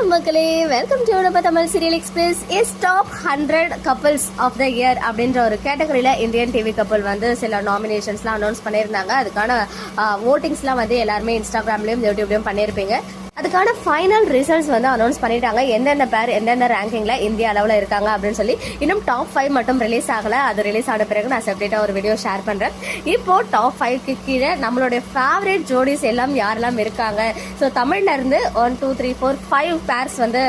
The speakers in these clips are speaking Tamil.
மக்களே, வெல்கம் டு நம்ம Tamil serial express. Is top 100 couples of the year அப்படின்ற ஒரு கேட்டகரியில இந்தியன் டிவி கப்பல் வந்து சில நாமினேஷன்ஸ்லாம் அனௌன்ஸ் பண்ணியிருந்தாங்க. அதுக்கான வோட்டிங்ஸ்லாம் வந்து எல்லாருமே இன்ஸ்டாகிராம்லயும் யூடியூப்லயும் பண்ணியிருப்பீங்க. அதுக்கான ஃபைனல் ரிசல்ட்ஸ் வந்து அனௌன்ஸ் பண்ணிட்டாங்க. எந்தெந்த பேர் எந்தெந்த ரேங்கிங்ல இந்திய அளவில் இருக்காங்க அப்படின்னு சொல்லி. இன்னும் டாப் 5 மட்டும் ரிலீஸ் ஆகல. அது ரிலீஸ் ஆன பிறகு நான் செப்பரேட்டா ஒரு வீடியோ ஷேர் பண்றேன். இப்போ டாப் 5க்கு கீழே நம்மளுடைய ஃபேவரட் ஜோடிஸ் எல்லாம் யாரெல்லாம் இருக்காங்க. ஸோ தமிழ்ல இருந்து 1 2 3 4 5 பேர்ஸ் வந்து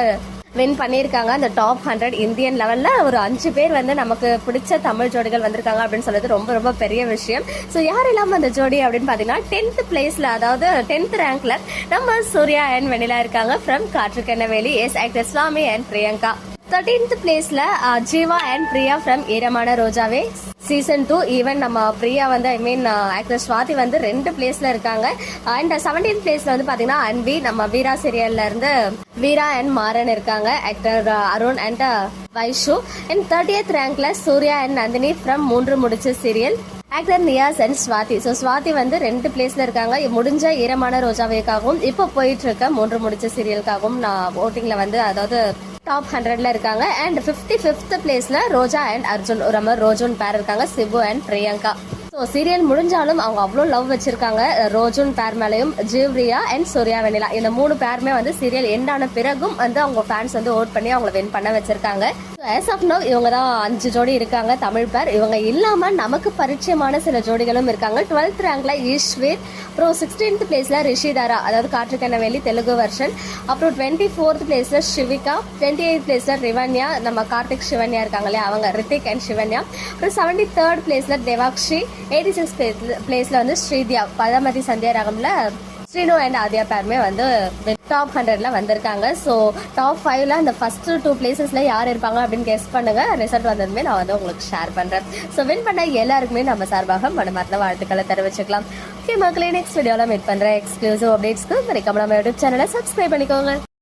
வின் பண்ணியிருக்காங்க. அந்த டாப் 100 இந்தியன் லெவல்ல ஒரு 5 பேர் வந்து நமக்கு பிடிச்ச தமிழ் ஜோடிகள் வந்திருக்காங்க அப்படின்னு சொல்றது ரொம்ப ரொம்ப பெரிய விஷயம். ஸோ யாரெல்லாம் அந்த ஜோடி அப்படின்னு பாத்தீங்கன்னா 10th பிளேஸ்ல, அதாவது 10th ரேங்க்ல நம்ம சூர்யா அண்ட் வெண்ணிலா இருக்காங்க. From Kaatrukkennaveli as actor Swami and Priyanka. 13th பிளேஸ்ல ஜீவா அண்ட் பிரியா ஃப்ரம் ஈரமான ரோஜாவே சீசன் 2. ஈவன் நம்ம பிரியா வந்து ஆக்டர் ஸ்வாதி வந்து 2 பிளேஸ்ல இருக்காங்க. அண்ட் 17th பிளேஸ்ல வந்து பாத்தீங்கன்னா அன்பி நம்ம வீரா சீரியல்ல இருந்து வீரா அண்ட் மாறன் இருக்காங்க. Actor Arun and Vaishu. And 30th ரேங்க்ல Surya and Nandini from Moondru Mudichu serial. Actor Niyas and Swathi. So Swathi வந்து 2 பிளேஸ்ல இருக்காங்க. முடிஞ்ச ஈரமான ரோஜாவேக்காகவும் இப்போ போயிட்டு இருக்க மூன்று முடிச்ச சீரியலுக்காகவும் நான் ஓட்டிங்ல வந்து அதாவது டாப் 100ல இருக்காங்க. அண்ட் 55th பிளேஸ்ல ரோஜா அண்ட் அர்ஜுன் ரோஜுன் பேர் இருக்காங்க. Sibu and Priyanka. So serial முடிஞ்சாலும் அவங்க அவ்வளோ லவ் வச்சிருக்காங்க ரோஜுன் பேர் மேலையும் ஜீவ்ரியா அண்ட் சூர்யா வெண்ணிலா. இந்த 3 பேருமே வந்து சீரியல் எண்ட் ஆன பிறகும் வந்து அவங்க ஃபேன்ஸ் வந்து ஓட் பண்ணி அவங்களை வின் பண்ண வச்சிருக்காங்க. ஆஸ் ஆஃப் நவ் இவங்க தான் 5 ஜோடி இருக்காங்க தமிழ் பேர். இவங்க இல்லாம நமக்கு பரிச்சயமான சில ஜோடிகளும் இருக்காங்க. 12th ரேங்க்ல ஈஸ்வர், அப்புறம் 16th பிளேஸ்ல ரிஷிதாரா, அதாவது காற்றுக்கென்னவேலி தெலுங்கு வெர்ஷன். அப்புறம் 24th பிளேஸ்ல ஷிவிகா, 28th பிளேஸ்ல ரிவன்யா, நம்ம கார்த்திக் சிவன்யா இருக்காங்க இல்லையா அவங்க, ரித்திக் அண்ட் சிவன்யா. அப்புறம் 73rd பிளேஸ்ல தேவாக்ஷி, 86th பிளேஸ்ல வந்து ஸ்ரீதியா, பதமதி சந்தியா ராகம்ல ஸ்ரீனு அண்ட் ஆதியா பேருமே வந்து டாப் 100ல வந்திருக்காங்க. ஸோ டாப் 5ல அந்த ஃபர்ஸ்ட் 2 பிளேசஸ்ல யார் இருப்பாங்க அப்படின்னு கெஸ் பண்ணுங்க. ரிசல்ட் வந்ததுமே நான் வந்து உங்களுக்கு ஷேர் பண்றேன். ஸோ வின் பண்ண எல்லாருக்குமே நம்ம சார்பாக மனமார்ந்த வாழ்த்துக்களை தெரிவிச்சுக்கலாம். ஓகே மக்களே, நெக்ஸ்ட் வீடியோல மீட் பண்றேன். எக்ஸ்க்ளூசிவ் அப்டேட்ஸ்க்கு மறக்காம நம்ம யூடியூப் சேனலை சப்ஸ்கிரைப் பண்ணிக்கோங்க.